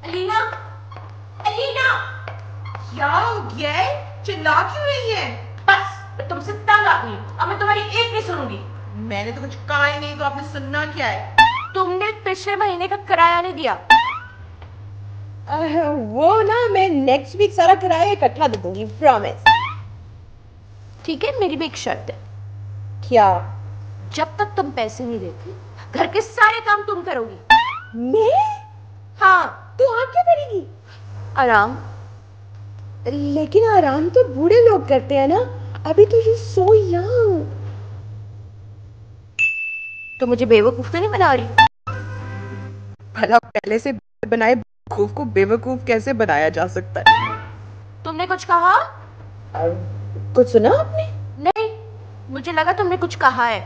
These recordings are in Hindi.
अलीना, अलीना, क्या हो गया है? चिल्ला क्यों रही है? बस, मैं तुमसे तंग आ गई हूँ। अब मैं तुम्हारी एक नहीं सुनूंगी। मैंने तो कुछ कहा ही नहीं, तो आपने सुनना क्या है? तुमने पिछले महीने का किराया नहीं दिया। वो ना मैं नेक्स्ट वीक सारा किराया इकट्ठा दे दूंगी, प्रॉमिस। ठीक है, मेरी भी एक शर्त है। क्या? जब तक तुम पैसे नहीं देती, घर के सारे काम तुम करोगी। मैं? हाँ। तो आप क्या करेगी? आराम। लेकिन आराम तो बूढ़े लोग करते हैं ना, अभी तो ये सो यंग। तो मुझे बेवकूफ तो नहीं बना रही? भला पहले से बनाए बेवकूफ को बेवकूफ कैसे बनाया जा सकता है? तुमने कुछ कहा? कुछ सुना आपने? नहीं, मुझे लगा तुमने कुछ कहा है।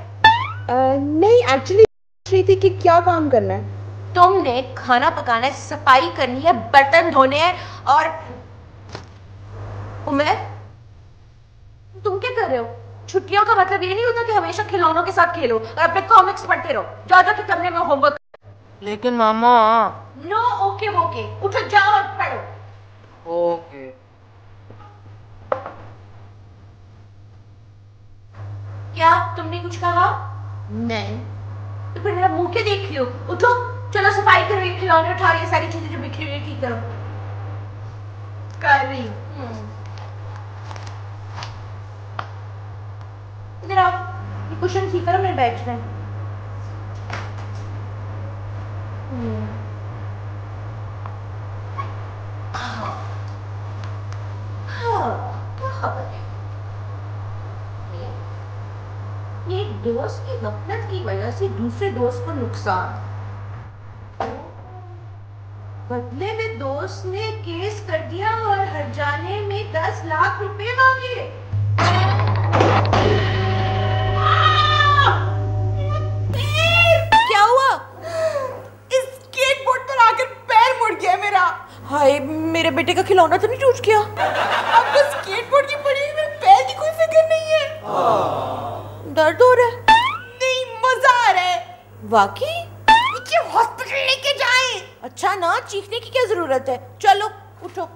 नहीं, एक्चुअली पूछ रही थी कि क्या काम करना है। तुमने खाना पकाना है, सफाई करनी है, बर्तन धोने हैं और उमर, तुम क्या कर रहे हो? छुट्टियों का मतलब ये नहीं होता कि हमेशा खिलौनों के साथ खेलो और अपने कॉमिक्स पढ़ते रहो। जाओ जाके कमरे में होमवर्क। लेकिन मामा। नो ओके वोके, उठो जाओ और पढ़ो। ओके। क्या तुमने कुछ कहा? नहीं। तो फिर मेरा मुंह क्यों देख रही हो? उठो, चलो सफाई करो, ये खिलौने उठा रही है, सारी चीजें जो बिखरी हुई है ठीक करो। कर रही हूँ। इधर आओ, ये कुशन ठीक करो, मेरे बैठ रहे हैं। ये दोस्त की गफलत की वजह से दूसरे दोस्त को नुकसान। बदले में दोस्त ने केस कर दिया और हर्जाने में 10 लाख रुपए मांगे। क्या हुआ? इस स्केटबोर्ड पर आकर पैर मुड़ गया मेरा। हाय, मेरे बेटे का खिलौना तो नहीं टूट गया? आपको स्केटबोर्ड की पड़ी हुई मेरे पैर की कोई फिक्र नहीं है? दर्द हो रहा है? नहीं, मजा आ रहा है। वाकई? मुझे हॉस्पिटल लेके जाएं। अच्छा ना, चीखने की क्या जरूरत है? चलो उठो।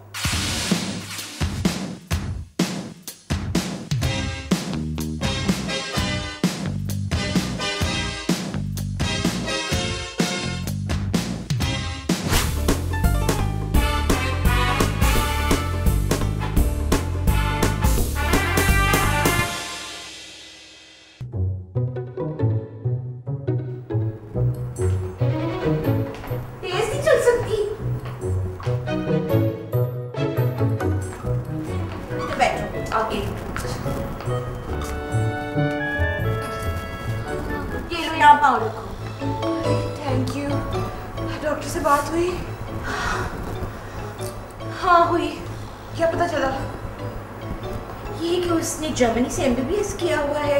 Thank you. डॉक्टर से बात हुई? हाँ हुई। क्या पता चला? ये कि उसने जर्मनी से एमबीबीएस किया हुआ है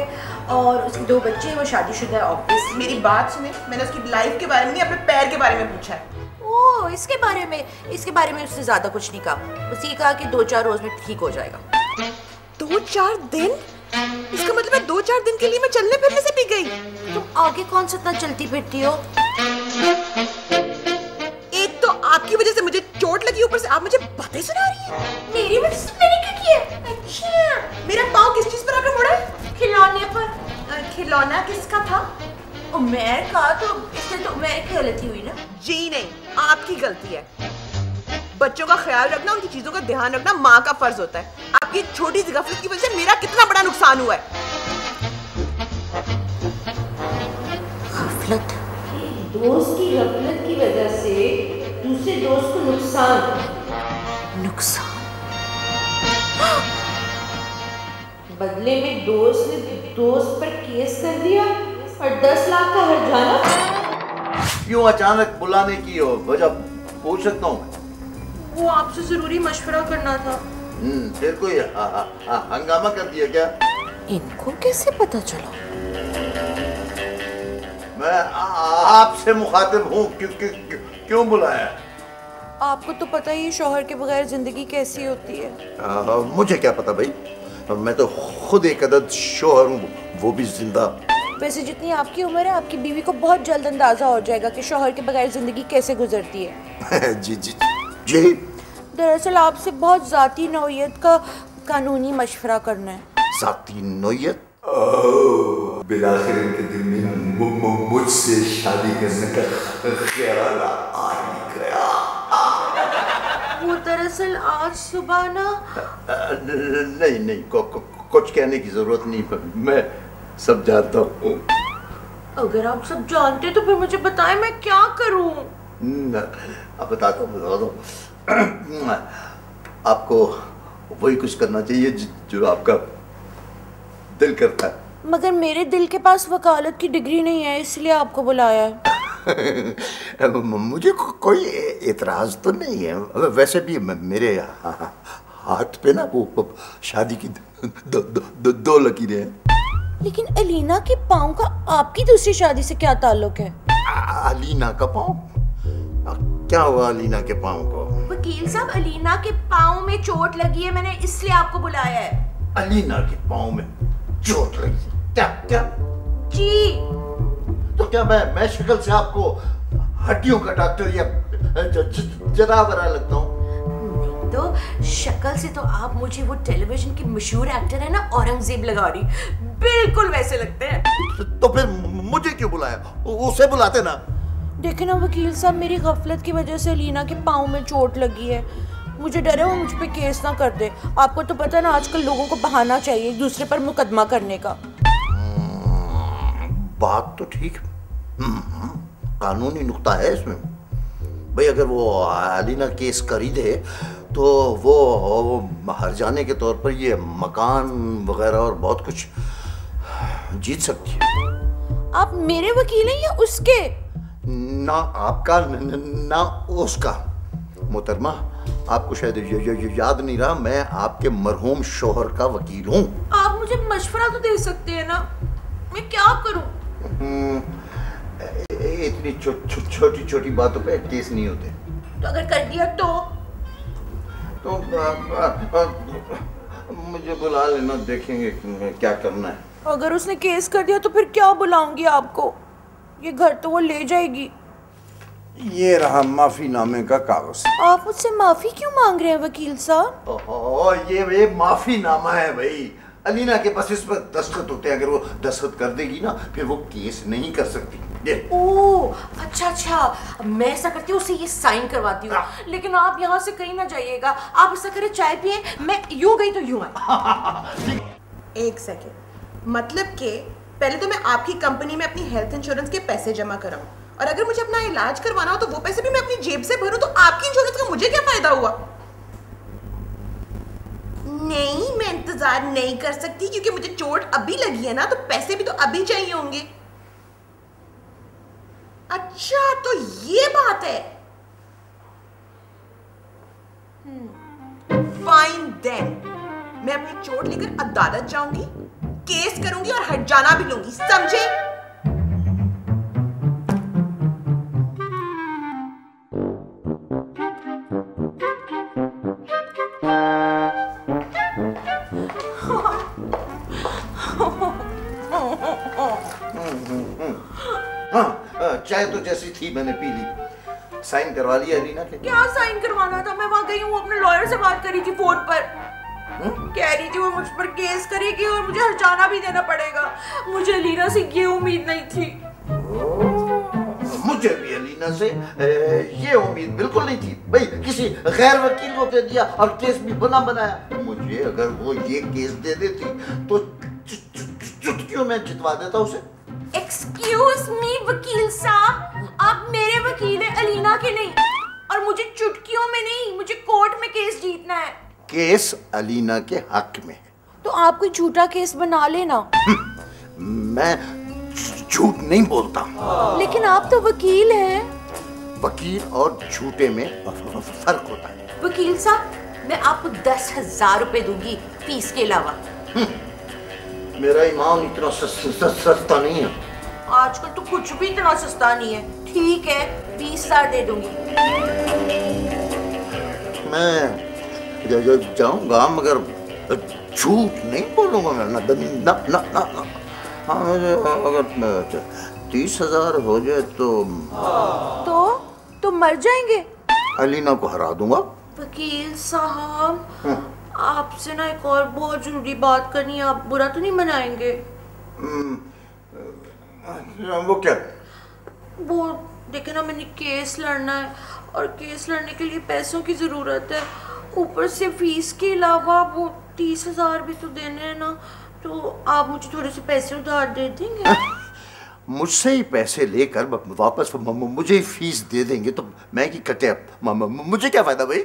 और उसके 2 बच्चे हैं, वो शादीशुदा है ऑब्वियसली। मेरी बात सुने, मैंने उसकी लाइफ के बारे में नहीं, अपने पैर के बारे में पूछा है। ओह, इसके बारे में उसने ज्यादा कुछ नहीं कहा। उसने कहा कि 2-4 रोज में ठीक हो जाएगा। 2-4 दिन? इसका मतलब है 2-4 दिन के लिए मैं चलने फिरने से भी गई। तुम आगे कौन सा इतना चलती फिरती हो? एक तो आपकी वजह से मुझे चोट लगी, ऊपर से आप मुझे बातें सुना रही हैं। मेरी वजह से मैंने क्या किया? अच्छा, मेरा पाँव किस चीज पर आकर मुड़ा है? खिलौने पर। खिलौना किसका था? उमर का। तो इससे तो उमर की गलती हुई ना? जी नहीं, आपकी गलती है। बच्चों का ख्याल रखना, उनकी चीजों का ध्यान रखना माँ का फर्ज होता है। आपकी छोटी सी गफलत की वजह से मेरा कितना बड़ा नुकसान हुआ है। गफलत? दोस्त की गफलत की वजह से दूसरे दोस्त को नुकसान। बदले में दोस्त ने दोस्त पर केस कर दिया और 10 लाख का हर्जाना। क्यों अचानक बुलाने की हो? वजह पूछ सकता हूँ? वो आपसे जरूरी मशवरा करना था। फिर कोई हंगामा कर दिया क्या? इनको कैसे पता चला? मैं आपसे मुखातिब हूँ, क्यों बुलाया? आपको तो पता ही शौहर के बगैर जिंदगी कैसी होती है। मुझे क्या पता भाई, मैं तो खुद एक अदद शौहर हूँ, वो भी जिंदा। वैसे जितनी आपकी उम्र है, आपकी बीवी को बहुत जल्द अंदाजा हो जाएगा कि शौहर के बगैर जिंदगी कैसे गुजरती है। जी जी जी। दरअसल आपसे बहुत ज़ाती नौयत का कानूनी मशवरा करना है। ज़ाती नौयत? बिलाखिर इनके दिल में मुझसे शादी करने का ख्याल आ ही गया। वो दरअसल आज सुबह ना नहीं, कुछ कहने की जरूरत नहीं, मैं सब जानता हूँ। अगर आप सब जानते तो फिर मुझे बताएं, मैं क्या करूं? अब बताता हूँ। आपको वही कुछ करना चाहिए जो आपका दिल करता है। मगर मेरे दिल के पास वकालत की डिग्री नहीं है, इसलिए आपको बुलाया है। मुझे कोई एतराज तो नहीं है। वैसे भी मेरे हाथ पे ना वो शादी की दो लकीरें हैं। लेकिन अलीना के पाँव का आपकी दूसरी शादी से क्या ताल्लुक है? अलीना का पाँव? क्या हुआ अलीना के पाँव को? वकील साहब, अलीना के पाँव में चोट लगी है, मैंने इसलिए आपको बुलाया है। अलीना के पाँव में चोट लगी? क्या? जी। तो क्या मैं शक्ल से आपको हड्डियों का डॉक्टर या जनावरा लगता हूँ? नहीं तो शक्ल से तो आप मुझे वो टेलीविजन के मशहूर एक्टर है ना, औरंगजेब लगारी, बिल्कुल वैसे लगते हैं। तो फिर मुझे क्यों बुलाया? उसे बुलाते ना। देखिए ना वकील साहब, मेरी गफलत की वजह से अलीना के पाँव में चोट लगी है। मुझे डर है वो मुझ पे केस ना कर दे। आपको तो पता है ना, आजकल लोगों को बहाना चाहिए एक दूसरे पर मुकदमा करने का। बात तो ठीक, कानूनी नुक्ता है इसमें। भाई अगर वो अलीना केस कर ही दे तो वो हर जाने के तौर पर ये मकान वगैरह और बहुत कुछ जीत सकती है। आप मेरे वकील हैं या उसके? ना आपका ना उसका। मोहतरमा, आपको शायद याद नहीं रहा, मैं आपके मरहूम शोहर का वकील हूँ। आप मुझे मशवरा तो दे सकते हैं ना, मैं क्या करूँ? इतनी छोटी छोटी बातों पे केस नहीं होते। तो अगर कर दिया तो मुझे बुला लेना, देखेंगे क्या करना है। अगर उसने केस कर दिया तो फिर क्या बुलाऊंगी आपको? ये घर तो वो ले जाएगी। ये रहा माफीनामे का कागज। आप मुझसे माफी क्यों मांग रहे हैं वकील साहब? ये माफीनामा है भाई। अलीना के पास इस पर दस्तखत होते हैं। अगर वो दस्तखत कर देगी ना, फिर वो केस नहीं कर सकती। ओह अच्छा, मैं ऐसा करती हूँ, उसे ये साइन करवाती हूँ। लेकिन आप यहाँ से कहीं ना जाइएगा। आप ऐसा करें, चाय पिए, मैं यूं गई तो यूं आई। एक सेकेंड, मतलब कि पहले तो मैं आपकी कंपनी में अपनी हेल्थ इंश्योरेंस के पैसे जमा कराऊं, और अगर मुझे अपना इलाज करवाना हो तो वो पैसे भी मैं अपनी जेब से भरूं, तो आपकी इंश्योरेंस का मुझे क्या फायदा हुआ? नहीं, मैं इंतजार नहीं कर सकती, क्योंकि मुझे चोट अभी लगी है ना, तो पैसे भी तो अभी चाहिए होंगे। अच्छा, तो ये बात है। फाइन देन, मैं अपनी चोट लेकर अदालत जाऊंगी, केस करूंगी और हर्जाना भी लूंगी, समझे? चाय तो जैसी थी मैंने पी ली। साइन करवा लिया अलीना के? क्या साइन करवाना था? मैं वहां गई हूँ, अपने लॉयर से बात करी थी फोन पर। कह रही थी वो मुझ पर केस करेगी और मुझे हर्जाना भी देना पड़ेगा। मुझे अलीना से ये उम्मीद नहीं थी। मुझे भी अलीना से ये उम्मीद बिल्कुल नहीं थी। भाई किसी गैर वकील को कह दिया और केस भी बना बनाया। मुझे अगर वो ये केस दे देती तो चुटकियों में जितवा देता उसे। एक्सक्यूज मी वकील साहब, आप मेरे वकील हैं, अलीना के नहीं। और मुझे चुटकियों में नहीं, मुझे कोर्ट में केस जीतना है। केस अलीना के हक में है। तो आप कोई झूठा केस बना लेना। मैं झूठ नहीं बोलता। लेकिन आप तो वकील हैं। वकील और झूठे में फर्क होता है। वकील साहब, मैं आपको 10,000 रुपए दूंगी फीस के अलावा। मेरा ईमान इतना सस्ता नहीं है। आजकल तो कुछ भी इतना सस्ता नहीं है। ठीक है, 20,000 दे दूंगी। मैं जाऊंगा मगर झूठ नहीं बोलूंगा। ना ना ना ना। हाँ, अगर 30,000 हो जाए तो तो मर जाएंगे? अलीना को हरा दूंगा। वकील साहब, आपसे ना एक और बहुत जरूरी बात करनी है, आप बुरा तो नहीं मनाएंगे? वो क्या? वो देखे ना, मैंने केस लड़ना है और केस लड़ने के लिए पैसों की ज़रूरत है, ऊपर से फीस के अलावा वो 30,000 भी तो देने हैं ना, तो आप मुझे थोड़े से पैसे उधार दे देंगे? मुझसे ही पैसे लेकर वापस मुझे ही फीस दे देंगे तो मैं की कटे, मुझे क्या फायदा भाई?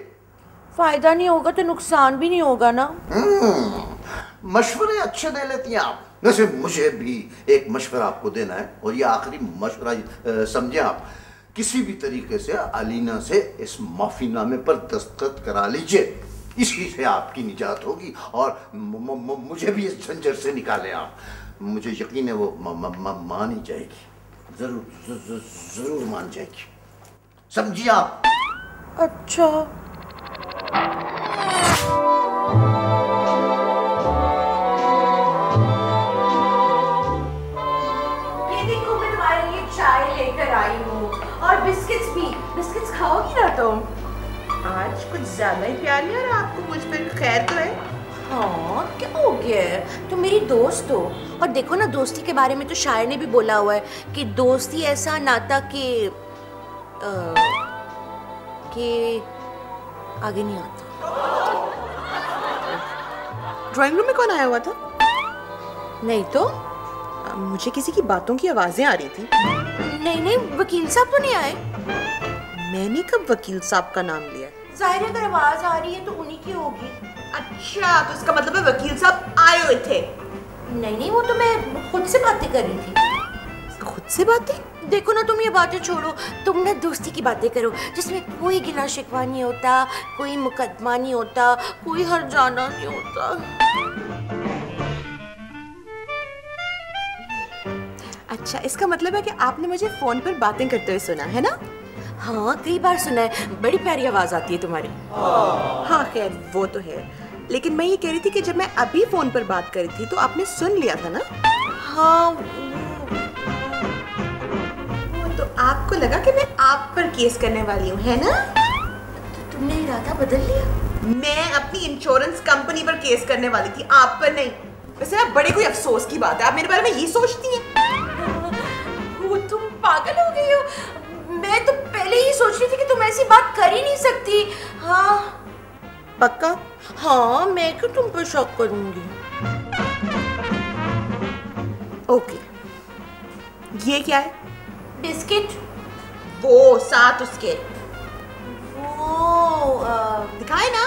फायदा नहीं होगा तो नुकसान भी नहीं होगा ना। मशवरे अच्छे दे लेती हैं आप। वैसे मुझे भी एक मशवरा आपको देना है और ये आखिरी मशवरा समझे आप। किसी भी तरीके से अलीना से इस माफीनामे पर दस्तखत करा लीजिए, इसी से आपकी निजात होगी और मुझे भी इस झंझट से निकालें आप। मुझे यकीन है वो मान ही जाएगी, जरूर मान जाएगी, समझिए आप। अच्छा, ये देखो मैं तुम्हारे लिए चाय लेकर आई हूँ और बिस्किट्स भी। बिस्किट्स खाओगी ना तुम? आज कुछ ज्यादा ही प्यार नहीं आ रहा आपको मुझ पर, खैर तो है? हाँ, क्या हो गया है? तुम मेरी दोस्त हो और देखो ना, दोस्ती के बारे में तो शायर ने भी बोला हुआ है कि दोस्ती ऐसा नाता कि आगे नहीं आता। ड्राइंग रूम में कौन आया हुआ था? नहीं तो मुझे किसी की बातों की आवाजें आ रही थी। नहीं, वकील साहब तो नहीं आए। मैंने कब वकील साहब का नाम लिया? जाहिर है अगर आवाज आ रही है तो उन्हीं की होगी। अच्छा, तो इसका मतलब है वकील साहब आए हुए थे? नहीं, वो तो मैं खुद से बातें कर रही थी। खुद से बातें? देखो ना, तुम ये बातें छोड़ो, तुम ना दोस्ती की बातें करो जिसमें कोई गिला शिकवा नहीं होता, कोई मुकदमा नहीं होता, कोई हर्जाना नहीं होता। अच्छा, इसका मतलब है कि आपने मुझे फोन पर बातें करते हुए सुना है ना? हाँ, कई बार सुना है, बड़ी प्यारी आवाज आती है तुम्हारी। हाँ खैर, वो तो है, लेकिन मैं ये कह रही थी कि जब मैं अभी फोन पर बात कर रही थी तो आपने सुन लिया था ना? हाँ, तो आपको लगा कि मैं आप पर केस करने वाली हूँ, है ना? तो तुमने इरादा बदल लिया? मैं अपनी इंश्योरेंस कंपनी पर केस करने वाली थी, आप पर नहीं। वैसे ना बड़े कोई अफसोस की बात है, आप मेरे बारे में ये सोचती हैं? वो तुम पागल हो गई हो। मैं तो पहले ही सोच रही थी कि तुम ऐसी बात कर ही नहीं सकती। हाँ पक्का? हाँ, मैं क्यों तुम पर शक करूंगी। ओके, ये क्या है? बिस्किट। वो साथ उसके वो दिखाए ना?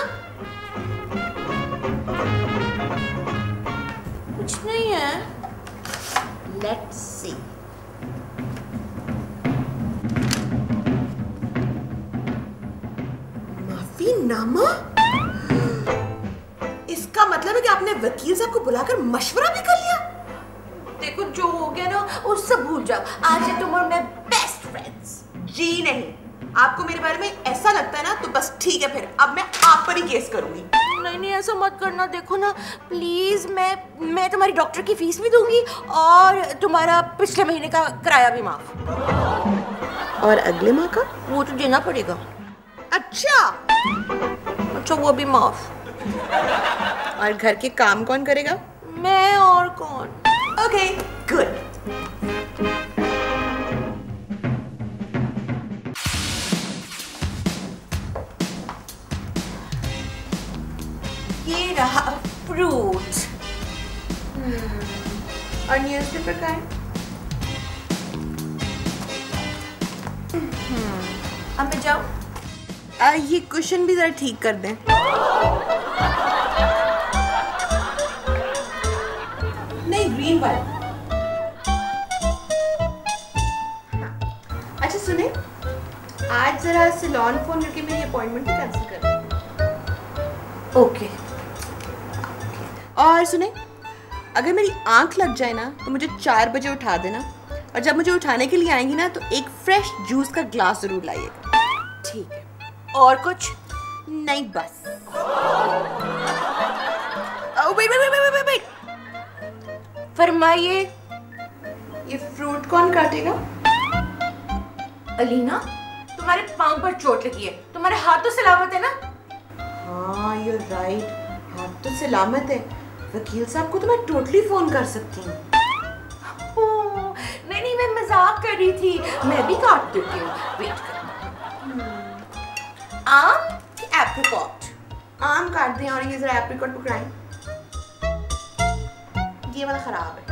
कुछ नहीं है। Let's see. माफीनामा? इसका मतलब है कि आपने वकील साहब को बुलाकर मशवरा भी कर लिया? देखो, जो हो गया ना वो सब भूल जाओ। आज से तुम और मैं बेस्ट फ्रेंड्स। जी नहीं, आपको मेरे बारे में ऐसा लगता है ना तो बस ठीक है, फिर अब मैं आप पर ही केस करूंगी। नहीं, ऐसा मत करना। देखो ना प्लीज, मैं तुम्हारी डॉक्टर की फीस भी दूंगी और तुम्हारा पिछले महीने का किराया भी माफ। और अगले माह का? वो तो देना पड़ेगा। अच्छा, वो भी माफ। और घर के काम कौन करेगा? मैं और कौन? Okay, good. ये रहा फ्रूट। और न्यूज़पेपर का है? अब मैं जाऊं? ये कुशन भी जरा ठीक कर दें। नहीं, ग्रीन वाला। अच्छा सुने, आज जरा सैलून फोन करके मेरी अपॉइंटमेंट भी कैंसिल कर दें। ओके। और सुने, अगर मेरी आंख लग जाए ना तो मुझे 4 बजे उठा देना, और जब मुझे उठाने के लिए आएंगी ना तो एक फ्रेश जूस का ग्लास जरूर लाइएगा। ठीक है। और कुछ? नहीं, बस। वेट। फरमाइए। ये फ्रूट कौन काटेगा? अलीना, तुम्हारे पाँव पर चोट लगी है, तुम हमारे हाथ तो सलामत है ना? हाँ यू राइट, हाथ तो सलामत है। वकील साहब को तो मैं टोटली फोन कर सकती हूँ। नहीं नहीं, मैं मजाक कर रही थी। मैं भी काट देती हूँ, वेट कर। आम कि एप्रिकॉट? आम काट दें और ये जरा एप्रिकॉट पकड़ाएं। ये वाला खराब है।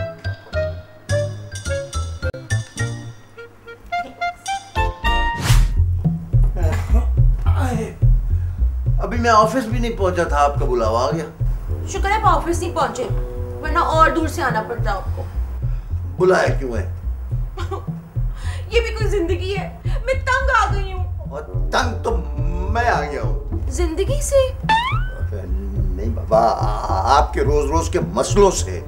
अभी मैं ऑफिस भी नहीं पहुंचा था, आपका बुलावा आ गया। शुक्र है आप ऑफिस नहीं पहुंचे, वरना और दूर से आना पड़ता आपको। बुलाया क्यों है? ये भी कोई जिंदगी है? मैं तंग आ गई हूँ। और तंग तो मैं आ गया हूँ जिंदगी से? नहीं बाबा, आपके रोज रोज के मसलों से।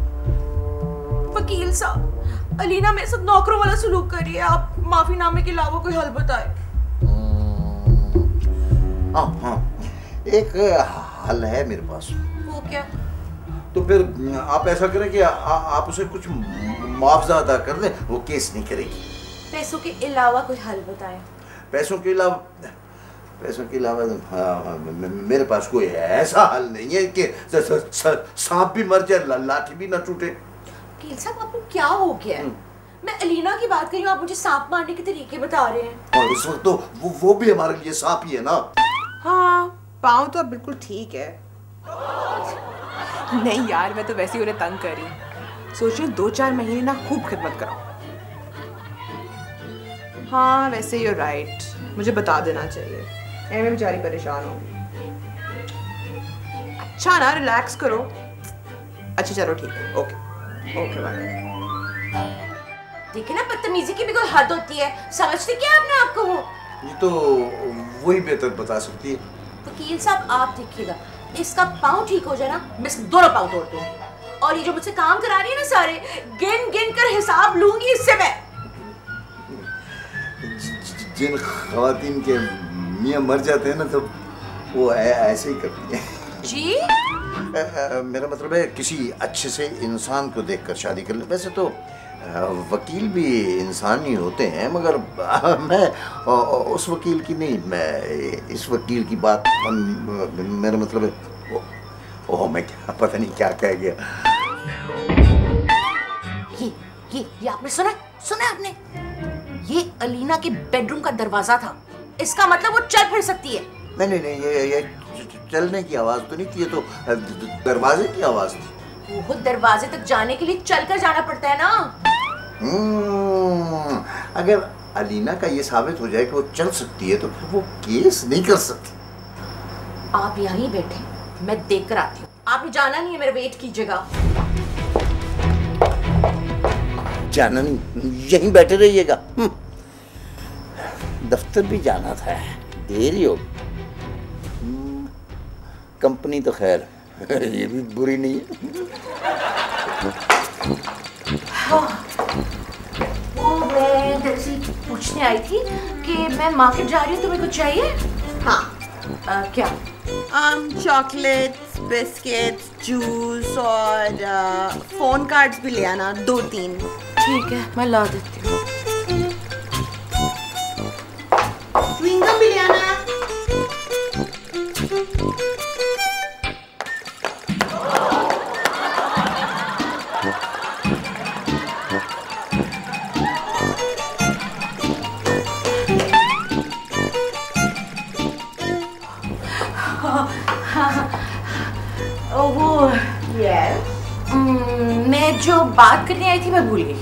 वकील साहब, अलीना मेरे साथ नौकरों वाला सलूक कर रही है। आप माफीनामे के अलावा कोई हल बताए। हाँ हाँ, एक हल है मेरे पास। वो क्या? तो फिर आप ऐसा करें कि आप उसे कुछ मुआवजा अदा कर दें, वो केस नहीं करेगी। पैसों के अलावा कोई हल बताए? पैसों के अलावा मेरे पास कोई ऐसा हल नहीं है कि सांप भी मर जाए, लाठी भी ना टूटे। वकील साहब, आपको क्या हो गया है? मैं अलीना की बात कर रही हूँ, आप मुझे सांप मारने के तरीके बता रहे हैं। और इस वक्त तो वो भी हमारे लिए सांप ही है ना। हाँ, पाँव तो अब बिल्कुल ठीक है। नहीं यार, मैं तो वैसे ही उन्हें तंग कर रही हूँ। सोच रही हूँ 2-4 महीने ना खूब खिदमत कराऊं। हाँ वैसे यू राइट, मुझे बता देना चाहिए। मैं बेचारी परेशान हूँ। अच्छा ना, रिलैक्स करो। अच्छा चलो ठीक है, ओके ओके बाय। देखिए ना, बदतमीजी की भी कोई हद होती है। समझते क्या अपने आप को हो? ये तो वही बेहतर बता सकती है। वकील साहब, आप देखिएगा, इसका पाँव ठीक हो जाए ना, मैं इसके दोनों पाँव तोड़ दूंगी। और ये जो मुझसे काम करा रही है ना, सारे गिन गिन कर हिसाब लूंगी इससे मैं। जिन खवातीन के मियाँ मर जाते हैं ना, तो वो ऐसे ही करती हैं। जी? मेरा मतलब है किसी अच्छे से इंसान को देखकर शादी कर ले। वैसे तो वकील भी इंसान ही होते हैं, मगर मैं उस वकील की नहीं, मैं इस वकील की बात, मेरा मतलब है ओह मैं क्या पता नहीं क्या कह गया। ये आपने सुना आपने? ये अलीना के बेडरूम का दरवाजा था। इसका मतलब वो चल फिर सकती है। नहीं, ये चलने की आवाज तो नहीं थी, ये तो दरवाजे की आवाज थी। वो दरवाजे तक जाने के लिए चलकर जाना पड़ता है ना। अगर अलीना का ये साबित हो जाए कि वो चल सकती है, तो फिर वो केस नहीं कर सकती। आप यहीं बैठे, मैं देख कर आती हूँ। आपने जाना नहीं है, मेरा वेट कीजिएगा। जाना नहीं, यहीं बैठे रहिएगा। दफ्तर भी जाना था, देर ही हो। कंपनी तो खैर ये भी बुरी नहीं है। हाँ, वो मैं दरअसल पूछने आई थी कि मैं मार्केट जा रही हूँ, तुम्हें कुछ चाहिए? हाँ क्या? चॉकलेट्स, बिस्किट्स, जूस और फोन कार्ड्स भी ले आना 2-3। ठीक है, मैं ला देती हूँ। च्युइंगम भी ले आना। वो यस, मैं जो बात करने आई थी मैं भूल गई।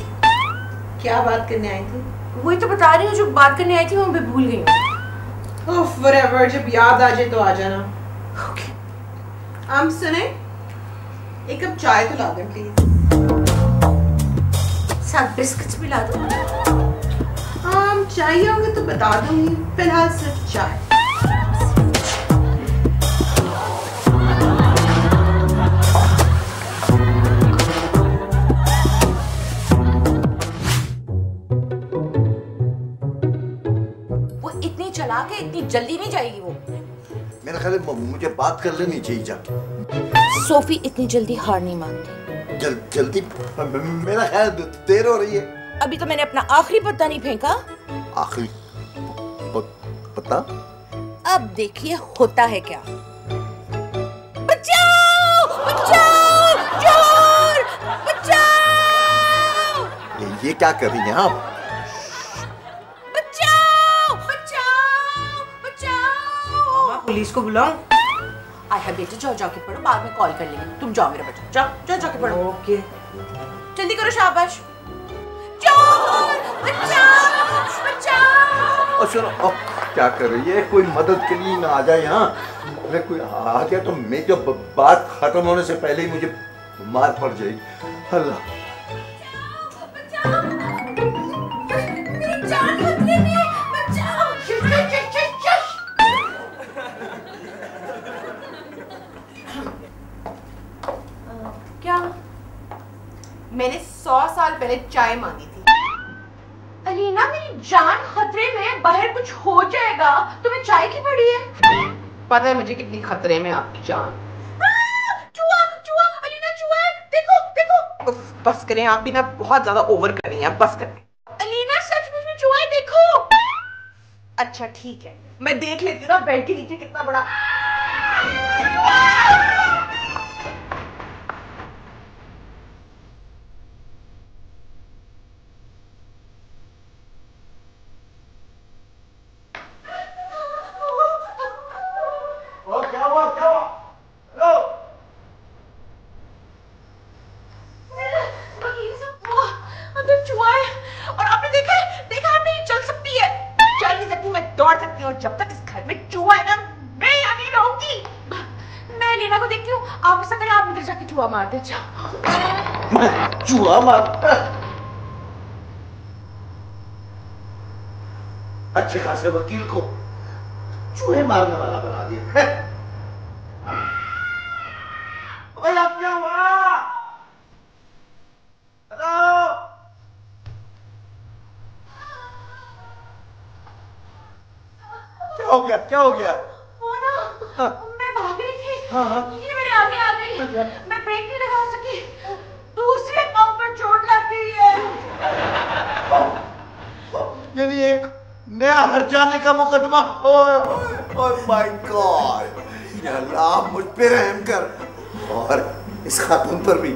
क्या बात करने आई थी? वही तो बता रही हूँ, जो बात करने आई थी वो मैं भूल गई हूँ। ओह व्हाटएवर, जब याद आ जाए तो आ जाना। ओके। सुने, एक कप चाय तो ला दें प्लीज। साथ बिस्किट्स भी ला दो। चाहिए होंगे तो बता दूंगी, फिलहाल सिर्फ चाय। चला के इतनी जल्दी नहीं जाएगी वो। मेरा ख्याल है मुझे बात कर लेनी चाहिए जाके। सोफी इतनी जल्दी हार नहीं मानती। जल्दी? मेरा ख्याल देर हो रही है। अभी तो मैंने अपना आखिरी पत्ता नहीं फेंका। आखिरी पत्ता? अब देखिए होता है क्या। बचाओ बचाओ चोर बचाओ। ये क्या कर रही हैं आप? बचाओ बचाओ बचाओ। पुलिस को बुलाऊं? आया बेटा जाओ जाके पढ़ो, बाद में कॉल कर लेंगे। तुम जाओ मेरा बेटा, जाओ जाओ जाके पढ़ो। ओके जल्दी करो, शाबाश। चोर बचाओ बचाओ। और सुनो, क्या कर रही है? कोई मदद के लिए ना आ जाए यहाँ। अरे कोई आ गया तो मेरी तो बात खत्म होने से पहले ही मुझे मार पड़ जाएगी। अल्लाह, मेरी जान खतरे में है, बचाओ। क्या? मैंने 100 साल पहले चाय मांगी थी। अलीना, मेरी जान खतरे में है, बाहर कुछ हो जाएगा। तुम्हें चाय की पड़ी है? पता है मुझे कितनी खतरे में आपकी जान। चूहा चूहा, अलीना चूहा है, देखो देखो। उफ, बस करें, आप भी ना बहुत ज्यादा ओवर कर रही हैं, बस करें। अलीना सचमुच में चूहा है, देखो। अच्छा ठीक है, मैं देख लेती हूँ ना बेड के नीचे कितना बड़ा। क्या हुआ? क्या हुआ? हेलो? अंदर चूहा है, और आपने देखा है? देखा आपने? ये चल सकती है, चल नहीं सकती, मैं दौड़ सकती हूँ। जब तक इस घर में चूहा है ना, मैं यहाँ नहीं रहूंगी। मैं लीना को देखती हूँ, आप ऐसा करें, आप अंदर जाके चूहा मार दे। जाओ। चूहा मार? अच्छे खासे वकील को चूहे मारने वाला बना दिया है। ओए, अब क्या हुआ? हेलो? क्या हो गया? क्या हो गया? वो ना, मैं भाग रही थी, ये मेरे आगे आ गई, मैं ब्रेक नहीं लगा सकी, दूसरे पाँव पर चोट लग गई है। यानी एक नया हर जाने का मुकदमा। ओह माय गॉड, या अल्लाह मुझ पे रहम कर, और इस खातून पर भी।